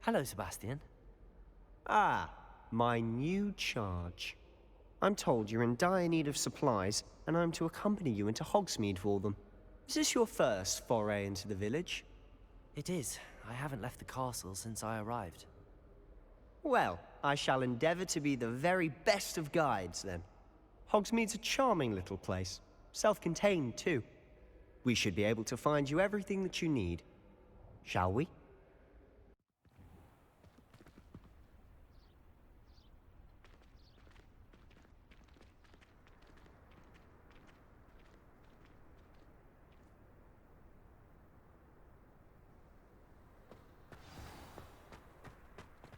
Hello, Sebastian. Ah, my new charge. I'm told you're in dire need of supplies, and I'm to accompany you into Hogsmeade for them. Is this your first foray into the village? It is. I haven't left the castle since I arrived. Well, I shall endeavor to be the very best of guides, then. Hogsmeade's a charming little place, self-contained too. We should be able to find you everything that you need. Shall we?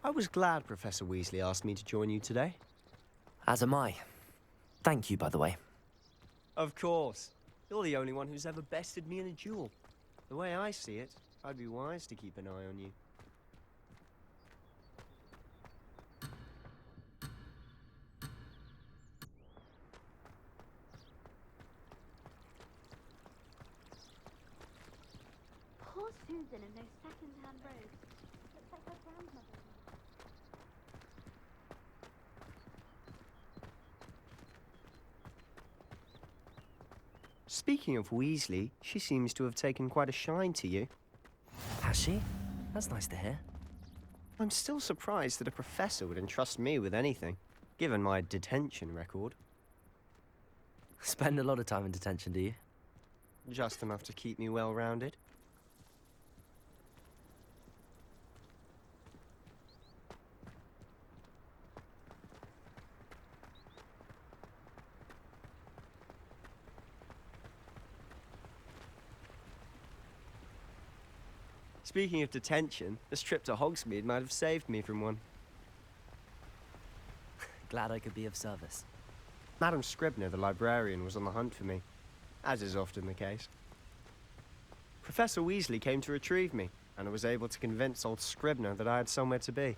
I was glad Professor Weasley asked me to join you today. As am I. Thank you, by the way. Of course. You're the only one who's ever bested me in a duel. The way I see it, I'd be wise to keep an eye on you. Poor Susan in those second-hand robes. Looks like her grandmother. Speaking of Weasley, she seems to have taken quite a shine to you. Has she? That's nice to hear. I'm still surprised that a professor would entrust me with anything, given my detention record. Spend a lot of time in detention, do you? Just enough to keep me well-rounded. Speaking of detention, this trip to Hogsmeade might have saved me from one. Glad I could be of service. Madam Scribner, the librarian, was on the hunt for me, as is often the case. Professor Weasley came to retrieve me, and I was able to convince old Scribner that I had somewhere to be.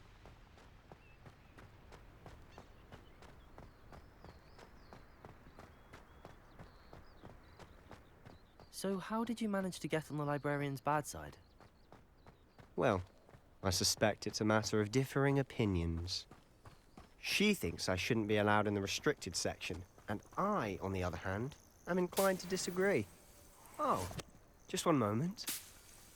So how did you manage to get on the librarian's bad side? Well, I suspect it's a matter of differing opinions. She thinks I shouldn't be allowed in the restricted section, and I, on the other hand, am inclined to disagree. Oh, just one moment.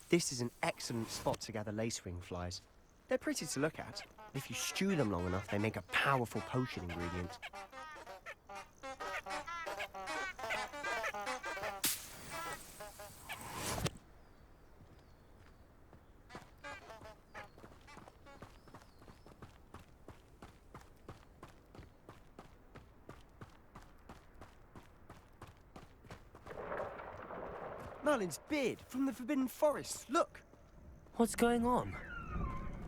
This is an excellent spot to gather lacewing flies. They're pretty to look at. If you stew them long enough, they make a powerful potion ingredient. Merlin's beard from the Forbidden Forest. Look! What's going on?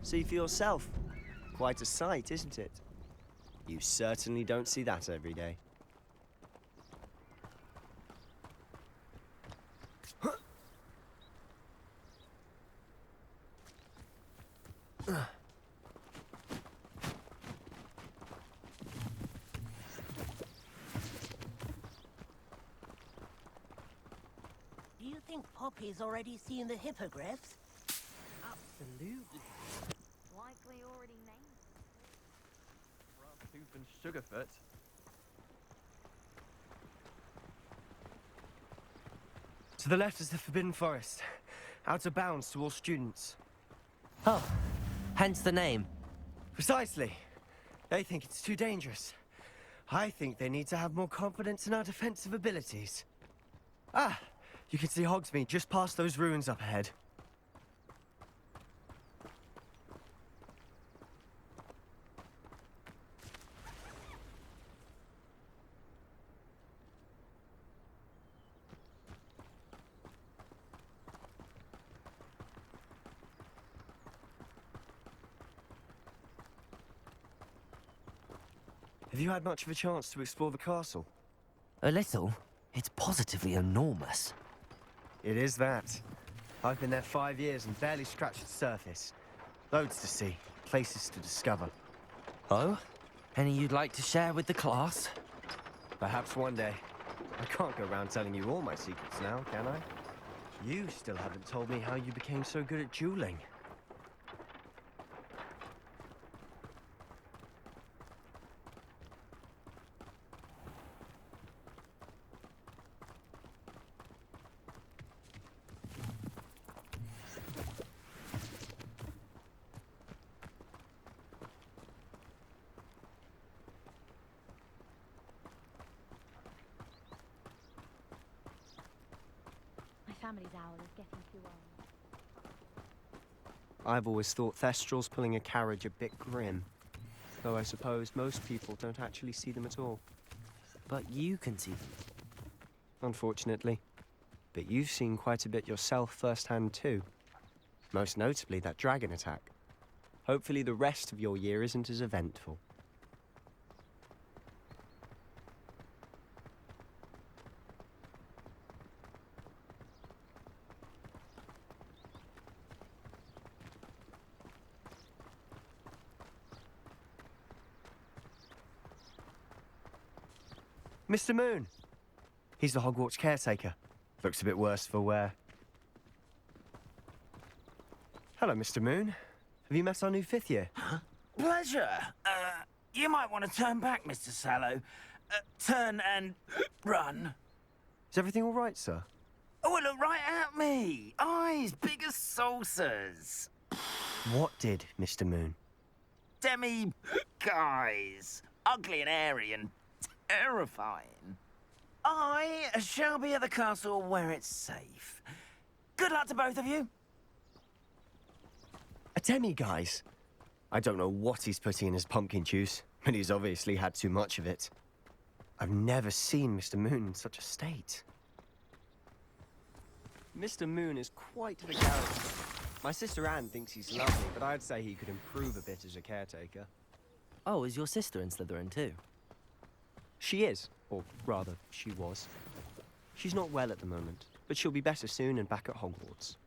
See for yourself. Quite a sight, isn't it? You certainly don't see that every day. Do you think Poppy's already seen the hippogriffs? Absolutely. Likely already named. Tooth and Sugarfoot. To the left is the Forbidden Forest. Out of bounds to all students. Oh, hence the name. Precisely. They think it's too dangerous. I think they need to have more confidence in our defensive abilities. Ah, you can see Hogsmeade just past those ruins up ahead. Have you had much of a chance to explore the castle? A little. It's positively enormous. It is that. I've been there 5 years and barely scratched the surface. Loads to see, places to discover. Oh? Any you'd like to share with the class? Perhaps one day. I can't go around telling you all my secrets now, can I? You still haven't told me how you became so good at dueling. family's owl is getting too old. I've always thought Thestrals pulling a carriage a bit grim, though I suppose most people don't actually see them at all. But you can see them. Unfortunately. But you've seen quite a bit yourself firsthand too. Most notably that dragon attack. Hopefully the rest of your year isn't as eventful. Mr. Moon! He's the Hogwarts caretaker. Looks a bit worse for wear. Hello, Mr. Moon. Have you met our new fifth year? Pleasure. You might want to turn back, Mr. Sallow. Turn and run. Is everything all right, sir? Oh, look right at me. Eyes big as saucers. What did, Mr. Moon? Guys. Ugly and airy and terrifying. I shall be at the castle where it's safe. Good luck to both of you. A demi-guise? I don't know what he's putting in his pumpkin juice, but he's obviously had too much of it. I've never seen Mr. Moon in such a state. Mr. Moon is quite the character. My sister Anne thinks he's lovely, but I'd say he could improve a bit as a caretaker. Oh, is your sister in Slytherin too? She is, or rather, she was. She's not well at the moment, but she'll be better soon and back at Hogwarts.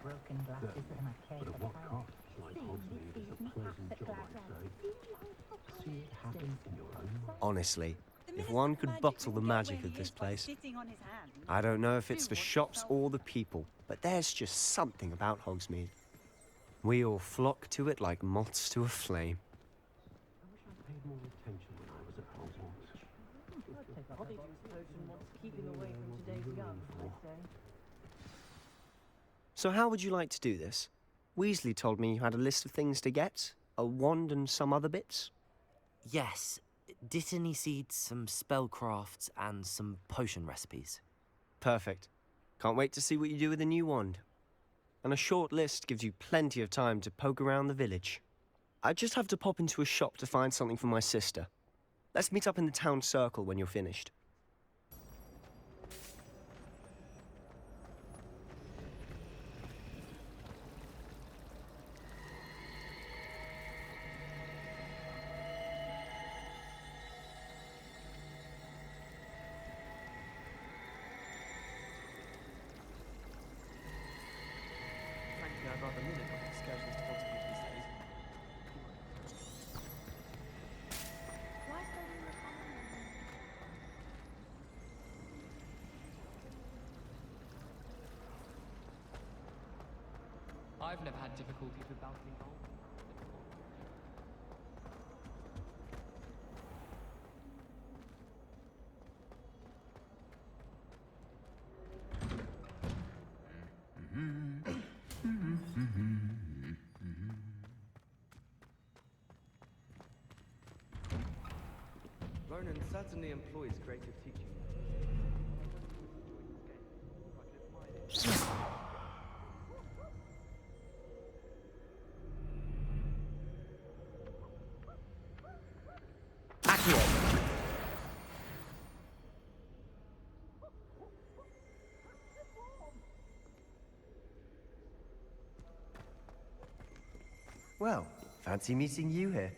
Broken glasses that my care But at what cost? Like Hogsmeade is a pleasant job, I'd say. See it happen in your own way. Honestly, if one could bottle the magic of this place, I don't know if it's the shops or the people, but there's just something about Hogsmeade. We all flock to it like moths to a flame. I wish I'd paid more attention when I was at Hogwarts. keeping away from today's young, I say. So how would you like to do this? Weasley told me you had a list of things to get, a wand and some other bits. Yes. Dittany seeds, some spellcrafts, and some potion recipes. Perfect. Can't wait to see what you do with the new wand. And a short list gives you plenty of time to poke around the village. I just have to pop into a shop to find something for my sister. Let's meet up in the town circle when you're finished. Frankly, I'd rather limit my excursions to Hogsmeade these days. Why study your family? I've never had difficulties with bouncing balls. Ronan certainly employs creative teaching. Well, fancy meeting you here.